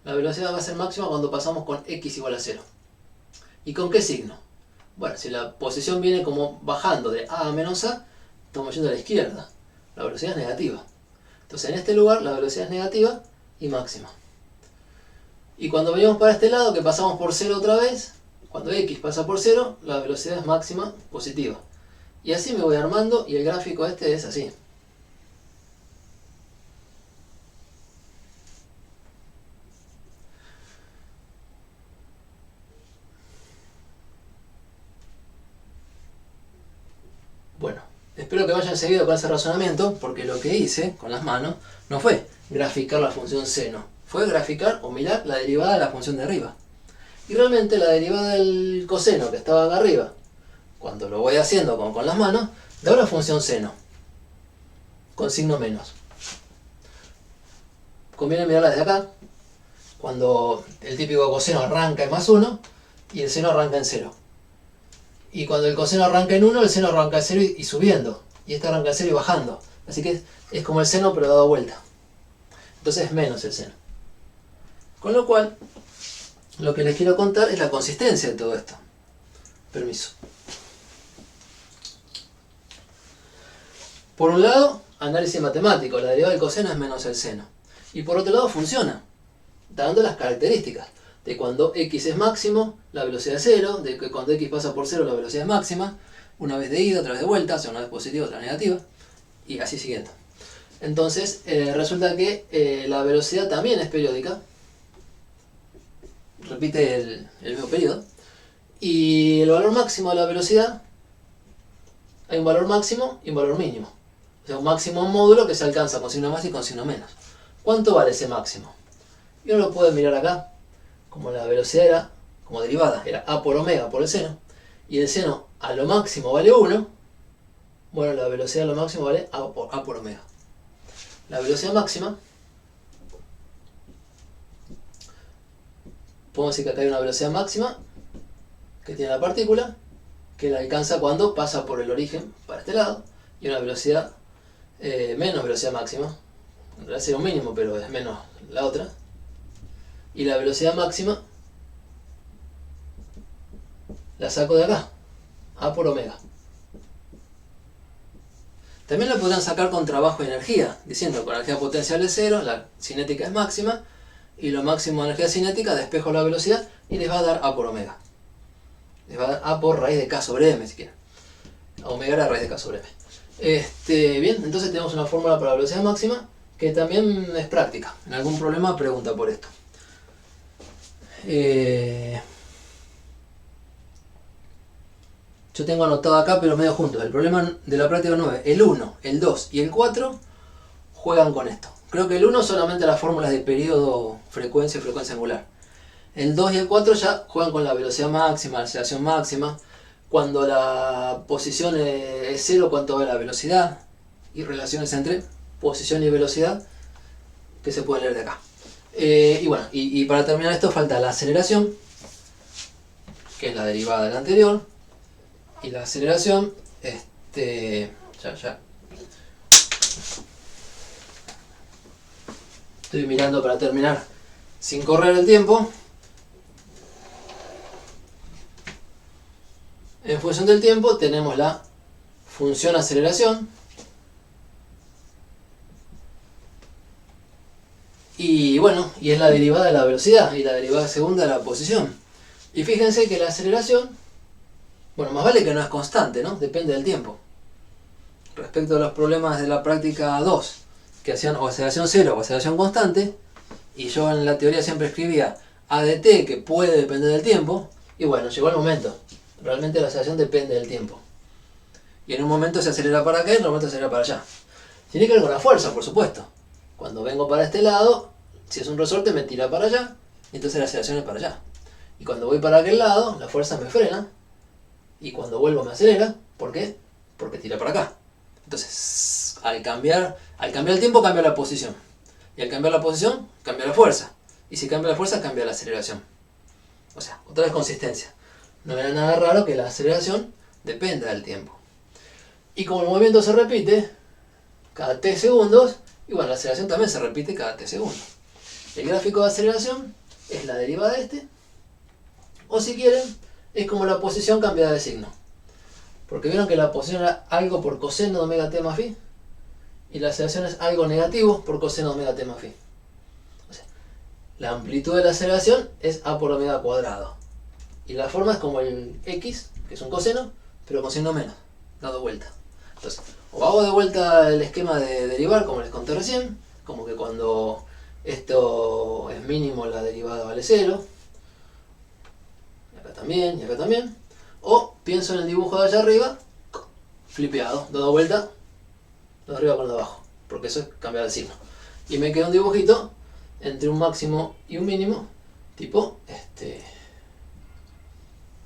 La velocidad va a ser máxima cuando pasamos con x igual a 0. ¿Y con qué signo? Bueno, si la posición viene como bajando de A a menos A, estamos yendo a la izquierda. La velocidad es negativa. Entonces en este lugar la velocidad es negativa y máxima. Y cuando venimos para este lado, que pasamos por 0 otra vez, cuando x pasa por 0, la velocidad es máxima positiva. Y así me voy armando y el gráfico este es así. Bueno, espero que me hayan seguido con ese razonamiento, porque lo que hice con las manos no fue graficar la función seno, fue graficar o mirar la derivada de la función de arriba. Y realmente la derivada del coseno que estaba acá arriba, cuando lo voy haciendo con las manos, da una función seno, con signo menos. Conviene mirarla desde acá, cuando el típico coseno arranca en más 1 y el seno arranca en 0. Y cuando el coseno arranca en 1, el seno arranca en 0 y subiendo. Y este arranca en 0 y bajando. Así que es como el seno pero dado vuelta. Entonces es menos el seno. Con lo cual, lo que les quiero contar es la consistencia de todo esto. Permiso. Por un lado, análisis matemático. La derivada del coseno es menos el seno. Y por otro lado, funciona. Dando las características. De cuando x es máximo, la velocidad es 0, de que cuando x pasa por 0 la velocidad es máxima, una vez de ida, otra vez de vuelta, o sea, una vez positiva, otra negativa, y así siguiendo. Entonces, resulta que la velocidad también es periódica, repite el mismo periodo, y el valor máximo de la velocidad, hay un valor máximo y un valor mínimo. O sea, un máximo módulo que se alcanza con signo más y con signo menos. ¿Cuánto vale ese máximo? Y uno lo puede mirar acá. Como la velocidad era, como derivada, era a por omega por el seno, y el seno a lo máximo vale 1, bueno, la velocidad a lo máximo vale a por omega. La velocidad máxima, podemos decir que acá hay una velocidad máxima que tiene la partícula, que la alcanza cuando pasa por el origen para este lado, y una velocidad menos velocidad máxima, en realidad sería un mínimo, pero es menos la otra. Y la velocidad máxima la saco de acá, a por omega. También la podrán sacar con trabajo de energía, diciendo que con energía potencial es 0, la cinética es máxima, y lo máximo de energía cinética despejo la velocidad y les va a dar a por omega. Les va a dar a por raíz de k sobre m, si quieren. Omega era raíz de k sobre m. Bien, entonces tenemos una fórmula para la velocidad máxima que también es práctica. En algún problema pregunta por esto. Yo tengo anotado acá, pero medio juntos. El problema de la práctica 9, el 1, el 2 y el 4 juegan con esto. Creo que el 1 solamente las fórmulas de periodo, frecuencia y frecuencia angular. El 2 y el 4 ya juegan con la velocidad máxima, la aceleración máxima. Cuando la posición es 0, cuánto va la velocidad. Y relaciones entre posición y velocidad que se pueden leer de acá. Y bueno, y para terminar esto falta la aceleración, que es la derivada de la anterior. Y la aceleración, ya. Estoy mirando para terminar sin correr el tiempo. En función del tiempo tenemos la función aceleración. Y bueno, y es la derivada de la velocidad y la derivada segunda de la posición. Y fíjense que la aceleración, bueno, más vale que no es constante, ¿no? Depende del tiempo. Respecto a los problemas de la práctica 2, que hacían o aceleración 0 o aceleración constante, y yo en la teoría siempre escribía a de t, que puede depender del tiempo, y bueno, llegó el momento. Realmente la aceleración depende del tiempo. Y en un momento se acelera para acá y en otro momento se acelera para allá. Tiene que ver con la fuerza, por supuesto. Cuando vengo para este lado, si es un resorte me tira para allá, y entonces la aceleración es para allá. Y cuando voy para aquel lado, la fuerza me frena, y cuando vuelvo me acelera. ¿Por qué? Porque tira para acá. Entonces, al cambiar el tiempo, cambia la posición. Y al cambiar la posición, cambia la fuerza. Y si cambia la fuerza, cambia la aceleración. O sea, otra vez consistencia. No era nada raro que la aceleración dependa del tiempo. Y como el movimiento se repite cada t segundos, y bueno, la aceleración también se repite cada t segundos. El gráfico de aceleración es la derivada de este. O si quieren, es como la posición cambiada de signo. Porque vieron que la posición era algo por coseno de omega t más phi. Y la aceleración es algo negativo por coseno de omega t más phi. O sea, la amplitud de la aceleración es a por omega cuadrado. Y la forma es como el x, que es un coseno, pero con signo menos, dado vuelta. Entonces, o hago de vuelta el esquema de derivar, como les conté recién, como que cuando esto es mínimo la derivada vale 0. Y acá también, y acá también. O pienso en el dibujo de allá arriba, flipeado, dado vuelta, de arriba con de abajo, porque eso es cambiar el signo. Y me queda un dibujito entre un máximo y un mínimo, tipo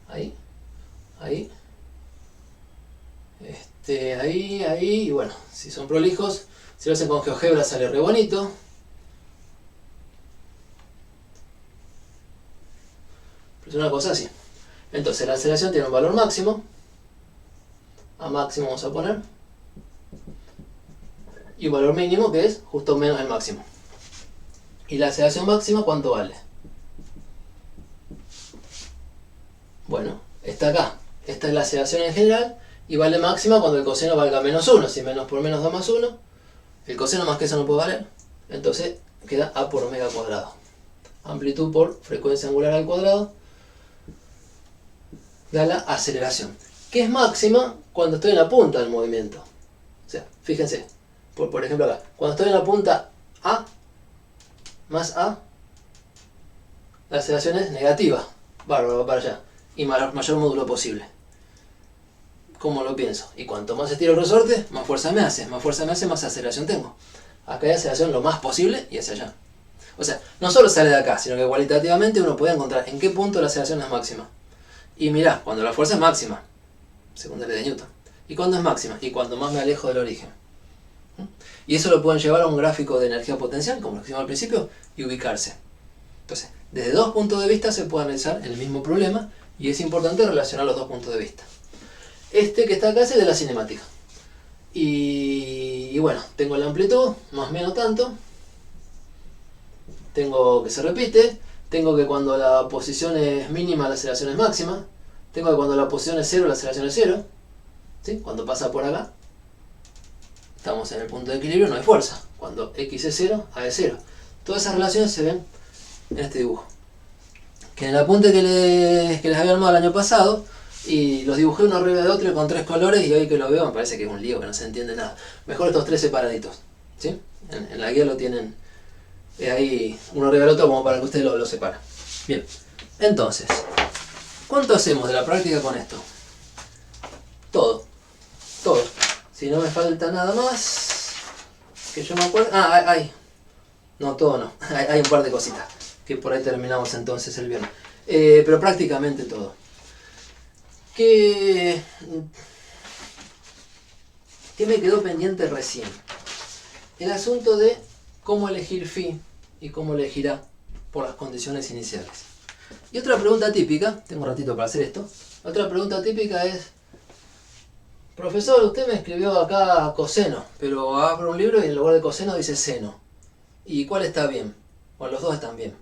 ahí, ahí, ahí, y bueno, si son prolijos, si lo hacen con GeoGebra sale re bonito. Pero es una cosa así. Entonces la aceleración tiene un valor máximo, a máximo vamos a poner, y un valor mínimo que es justo menos el máximo. ¿Y la aceleración máxima cuánto vale? Bueno, está acá. Esta es la aceleración en general y vale máxima cuando el coseno valga menos 1. Si menos por menos da más 1, el coseno más que eso no puede valer. Entonces queda a por omega cuadrado. Amplitud por frecuencia angular al cuadrado da la aceleración, que es máxima cuando estoy en la punta del movimiento. O sea, fíjense, por ejemplo acá, cuando estoy en la punta A más A, la aceleración es negativa, bárbaro, para allá, y mayor módulo posible. ¿Cómo lo pienso? Y cuanto más estiro el resorte, más fuerza me hace, más aceleración tengo. Acá hay aceleración lo más posible y hacia allá. O sea, no solo sale de acá, sino que cualitativamente uno puede encontrar en qué punto la aceleración es máxima. Y mirá, cuando la fuerza es máxima, segunda ley de Newton. ¿Y cuándo es máxima? Y cuando más me alejo del origen. Y eso lo pueden llevar a un gráfico de energía potencial, como lo hicimos al principio, y ubicarse. Entonces, desde dos puntos de vista se puede analizar el mismo problema, y es importante relacionar los dos puntos de vista. Este que está acá es el de la cinemática. Y bueno, tengo la amplitud, más o menos tanto. Tengo que se repite. Tengo que cuando la posición es mínima, la aceleración es máxima. Tengo que cuando la posición es 0, la aceleración es 0. ¿Sí? Cuando pasa por acá, estamos en el punto de equilibrio, no hay fuerza. Cuando x es 0, a es 0. Todas esas relaciones se ven en este dibujo. Que en el apunte que les había armado el año pasado, y los dibujé uno arriba de otro y con 3 colores, y hoy que lo veo me parece que es un lío, que no se entiende nada. Mejor estos 3 separaditos. ¿Sí? En la guía lo tienen ahí uno arriba del otro como para que usted lo separe. Bien, entonces, ¿cuánto hacemos de la práctica con esto? Todo. Si no me falta nada más que yo me acuerdo. No, todo no. Hay un par de cositas que por ahí terminamos entonces el viernes. Pero prácticamente todo. ¿Qué me quedó pendiente recién? El asunto de cómo elegir phi y cómo elegir A por las condiciones iniciales. Y otra pregunta típica, tengo un ratito para hacer esto. Otra pregunta típica es: profesor, usted me escribió acá coseno, pero abro un libro y en lugar de coseno dice seno. ¿Y cuál está bien? Bueno, los dos están bien.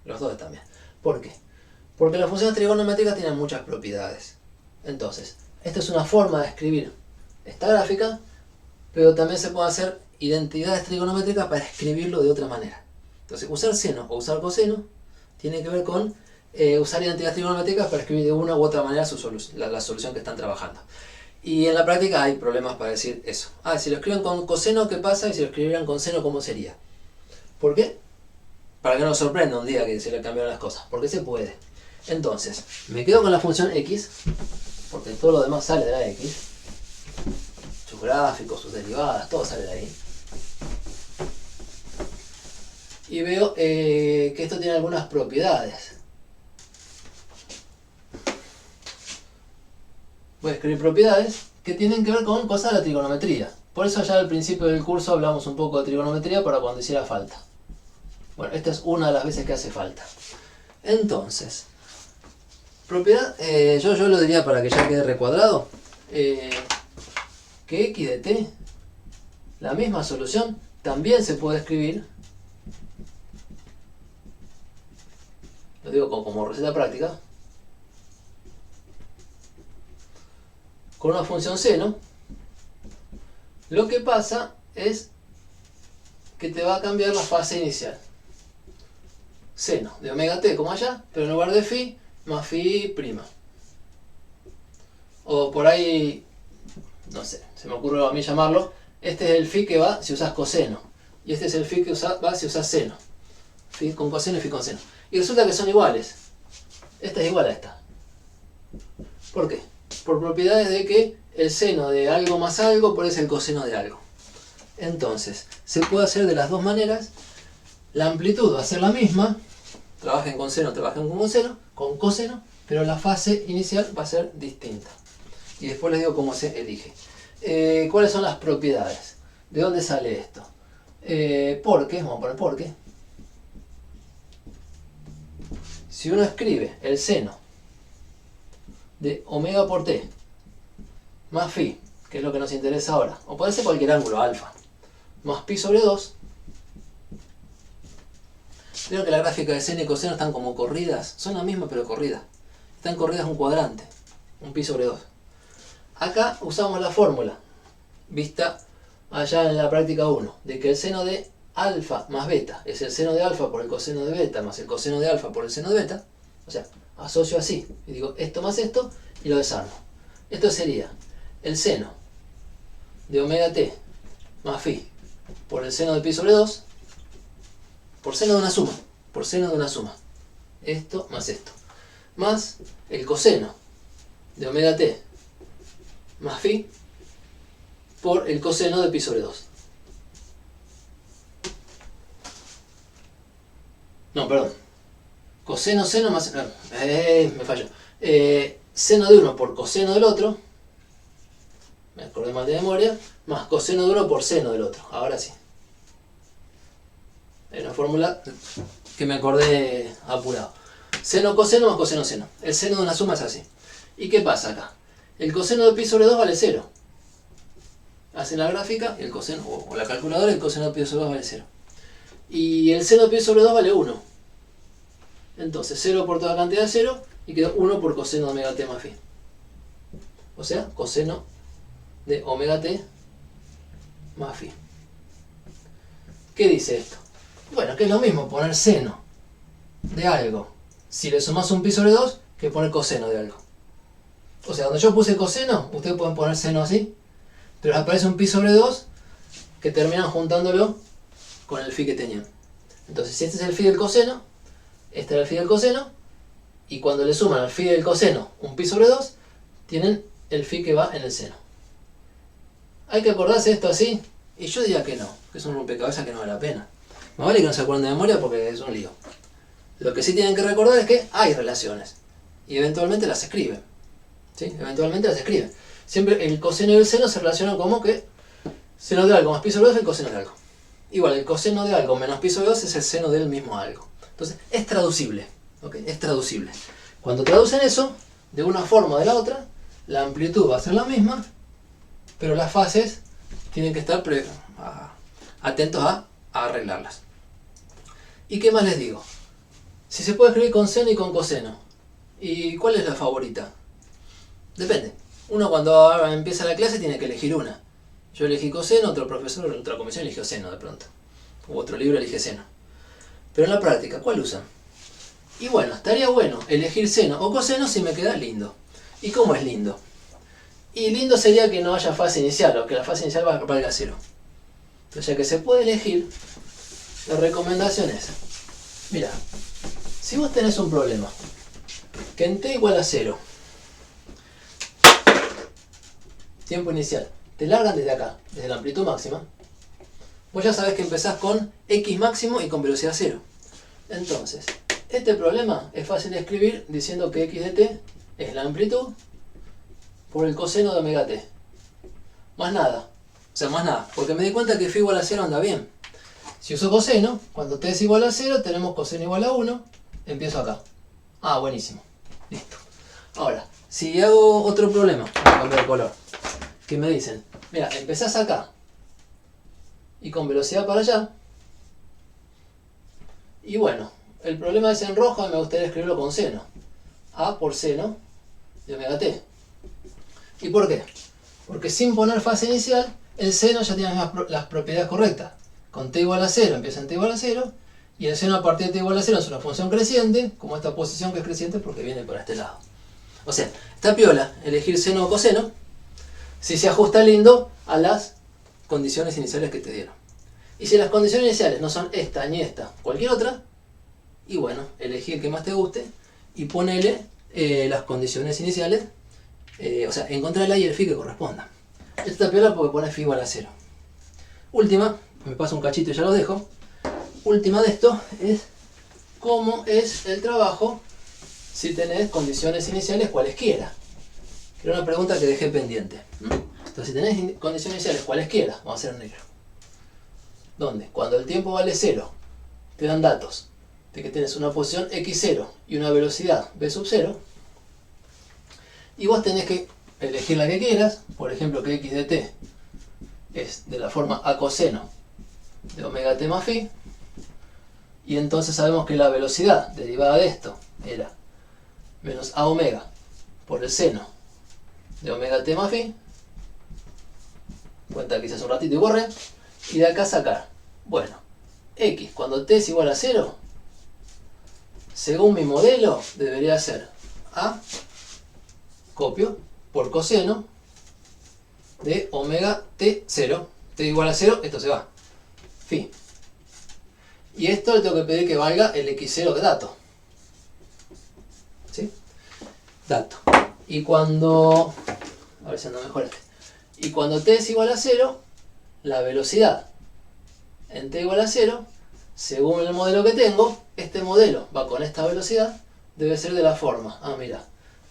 Los dos están bien. ¿Por qué? Porque las funciones trigonométricas tienen muchas propiedades. Entonces, esta es una forma de escribir esta gráfica, pero también se puede hacer identidades trigonométricas para escribirlo de otra manera. Entonces, usar seno o usar coseno tiene que ver con usar identidades trigonométricas para escribir de una u otra manera la solución que están trabajando. Y en la práctica hay problemas para decir eso. Si lo escriben con coseno, ¿qué pasa? Y si lo escribieran con seno, ¿cómo sería? ¿Por qué? Para que no nos sorprenda un día que se le cambiaron las cosas. Porque se puede. Entonces, me quedo con la función x, porque todo lo demás sale de la x. Sus gráficos, sus derivadas, todo sale de ahí. Y veo que esto tiene algunas propiedades. Voy a escribir propiedades que tienen que ver con cosas de la trigonometría. Por eso ya al principio del curso hablamos un poco de trigonometría para cuando hiciera falta. Bueno, esta es una de las veces que hace falta. Entonces, propiedad, yo lo diría para que ya quede recuadrado, que x de t, la misma solución, también se puede escribir, lo digo como receta práctica, con una función seno. Lo que pasa es que te va a cambiar la fase inicial. Seno de omega t como allá, pero en lugar de phi, más phi prima. O por ahí, no sé, se me ocurre a mí llamarlo, este es el phi que va si usas coseno. Y este es el phi que va si usas seno. Phi con coseno y phi con seno. Y resulta que son iguales. Esta es igual a esta. ¿Por qué? Por propiedades de que el seno de algo más algo por es el coseno de algo. Entonces, se puede hacer de las dos maneras. La amplitud va a ser la misma. Trabajen con seno, trabajen con coseno, pero la fase inicial va a ser distinta. Y después les digo cómo se elige. ¿Cuáles son las propiedades? ¿De dónde sale esto? Porque, vamos a poner porque. Si uno escribe el seno de omega por t más phi, que es lo que nos interesa ahora, o puede ser cualquier ángulo alfa, más pi sobre 2, creo que la gráfica de seno y coseno están como corridas, son la misma pero corridas, están corridas un cuadrante, un pi sobre 2. Acá usamos la fórmula vista allá en la práctica 1, de que el seno de alfa más beta es el seno de alfa por el coseno de beta más el coseno de alfa por el seno de beta. O sea, asocio así y digo esto más esto y lo desarmo. Esto sería el seno de omega t más phi por el seno de pi sobre 2 por seno de una suma, por seno de una suma, esto más esto, más el coseno de omega t más phi por el coseno de pi sobre 2. No, perdón. Coseno, seno más... me fallo. Seno de uno por coseno del otro. Me acordé mal de memoria. Más coseno de uno por seno del otro. Ahora sí. Hay una fórmula que me acordé apurado. Seno, coseno más coseno, seno. El seno de una suma es así. ¿Y qué pasa acá? El coseno de pi sobre 2 vale 0. Hacen la gráfica y el coseno, o la calculadora, el coseno de pi sobre 2 vale 0. Y el seno de pi sobre 2 vale 1. Entonces 0 por toda cantidad de 0 y quedó 1 por coseno de omega t más phi. O sea, coseno de omega t más phi. ¿Qué dice esto? Bueno, que es lo mismo poner seno de algo si le sumas un pi sobre 2 que poner coseno de algo. O sea, donde yo puse coseno, ustedes pueden poner seno así, pero les aparece un pi sobre 2 que terminan juntándolo con el phi que tenían. Entonces, si este es el phi del coseno, este es el phi del coseno, y cuando le suman al phi del coseno un pi sobre 2, tienen el phi que va en el seno. Hay que acordarse de esto así, y yo diría que no, que es un rompecabezas que no vale la pena. Más vale que no se acuerden de memoria porque es un lío. Lo que sí tienen que recordar es que hay relaciones, y eventualmente las escriben. ¿Sí? Eventualmente las escriben. Siempre el coseno y el seno se relacionan como que seno de algo más pi sobre 2 es el coseno de algo. Igual, el coseno de algo menos pi sobre 2 es el seno del mismo algo. Entonces, es traducible. ¿Okay? Es traducible. Cuando traducen eso, de una forma o de la otra, la amplitud va a ser la misma, pero las fases tienen que estar atentos a arreglarlas. ¿Y qué más les digo? Si se puede escribir con seno y con coseno. ¿Y cuál es la favorita? Depende. Uno cuando empieza la clase tiene que elegir una. Yo elegí coseno, otro profesor, otra comisión eligió seno de pronto. U otro libro elige seno. Pero en la práctica, ¿cuál usan? Y bueno, estaría bueno elegir seno o coseno si me queda lindo. ¿Y cómo es lindo? Y lindo sería que no haya fase inicial o que la fase inicial valga 0. Entonces, ya que se puede elegir, la recomendación es, mira, si vos tenés un problema, que en t igual a 0, tiempo inicial, te largan desde acá, desde la amplitud máxima, vos ya sabés que empezás con x máximo y con velocidad 0. Entonces, este problema es fácil de escribir diciendo que x de t es la amplitud por el coseno de omega t. más nada. O sea, más nada, porque me di cuenta que φ igual a 0 anda bien. Si uso coseno, cuando t es igual a 0, tenemos coseno igual a 1, empiezo acá. Ah, buenísimo. Listo. Ahora, si hago otro problema, voy a cambiar de color, que me dicen, mira, empezás acá, y con velocidad para allá, y bueno, el problema es en rojo y me gustaría escribirlo con seno. A por seno de omega t. ¿Y por qué? Porque sin poner fase inicial, el seno ya tiene las propiedades correctas. Con t igual a 0 empieza en t igual a 0, y el seno a partir de t igual a 0 es una función creciente, como esta posición que es creciente porque viene por este lado. O sea, está piola elegir seno o coseno si se ajusta lindo a las condiciones iniciales que te dieron. Y si las condiciones iniciales no son esta ni esta, cualquier otra, y bueno, elegí el que más te guste y ponele las condiciones iniciales, o sea, encontrarla y el φ que corresponda. Esta está piola porque pone φ igual a 0. Última, me paso un cachito y ya lo dejo. Última de esto es cómo es el trabajo si tenés condiciones iniciales cualesquiera. Que era una pregunta que dejé pendiente. Entonces, si tenés condiciones iniciales cualesquiera, vamos a hacer en negro. ¿Dónde? Cuando el tiempo vale 0, te dan datos de que tienes una posición x0 y una velocidad v sub 0. Y vos tenés que elegir la que quieras. Por ejemplo, que x de t es de la forma a coseno de omega t más phi. Y entonces sabemos que la velocidad derivada de esto era menos a omega por el seno de omega t más phi. Cuenta que hice hace un ratito y borré. Y de acá sacar, bueno, x cuando t es igual a 0, según mi modelo, debería ser a, copio, por coseno de omega t0. T igual a 0, esto se va. Phi. Y esto le tengo que pedir que valga el x0 de dato. ¿Sí? Dato. Y cuando... a ver si anda mejor este. Y cuando t es igual a 0, la velocidad en t igual a 0, según el modelo que tengo, este modelo va con esta velocidad, debe ser de la forma, mira,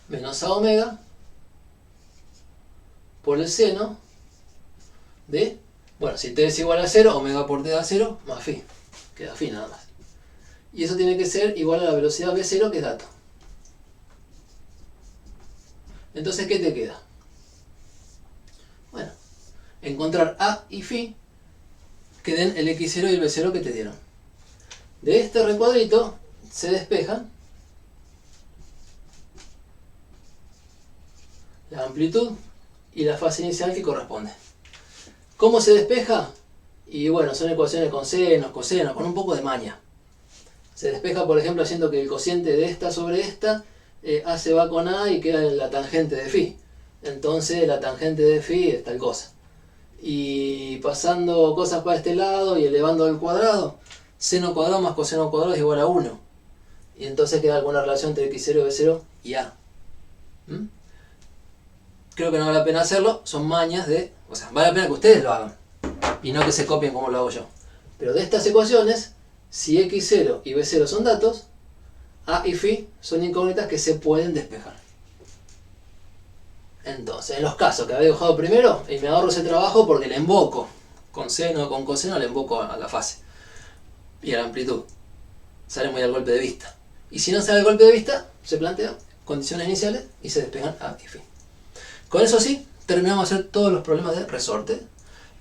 menos a omega por el seno de, bueno, si t es igual a 0, omega por t da 0, más phi, queda phi nada más. Y eso tiene que ser igual a la velocidad v0, que es dato. Entonces, ¿qué te queda? Bueno, encontrar a y phi que den el x0 y el v0 que te dieron. De este recuadrito se despejan la amplitud y la fase inicial que corresponde. ¿Cómo se despeja? Y bueno, son ecuaciones con senos, cosenos, con un poco de maña. Se despeja, por ejemplo, haciendo que el cociente de esta sobre esta, A se va con A y queda en la tangente de phi. Entonces la tangente de phi es tal cosa. Y pasando cosas para este lado y elevando al cuadrado, seno cuadrado más coseno cuadrado es igual a 1. Y entonces queda alguna relación entre x0, v0 y a. Creo que no vale la pena hacerlo, son mañas de... O sea, vale la pena que ustedes lo hagan. Y no que se copien como lo hago yo. Pero de estas ecuaciones, si x0 y v0 son datos, a y phi son incógnitas que se pueden despejar. Entonces, en los casos que había dibujado primero, y me ahorro ese trabajo porque le invoco, con seno o con coseno, le invoco a la fase y a la amplitud. Sale muy al golpe de vista. Y si no sale al golpe de vista, se plantean condiciones iniciales y se despejan a y phi. Con eso sí, terminamos de hacer todos los problemas de resorte.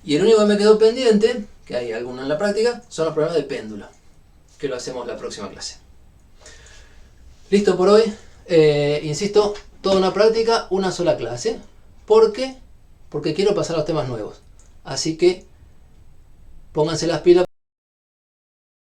Y el único que me quedó pendiente, que hay alguno en la práctica, son los problemas del péndulo, que lo hacemos la próxima clase. Listo por hoy. Insisto, toda una práctica, una sola clase. ¿Por qué? Porque quiero pasar a los temas nuevos. Así que pónganse las pilas.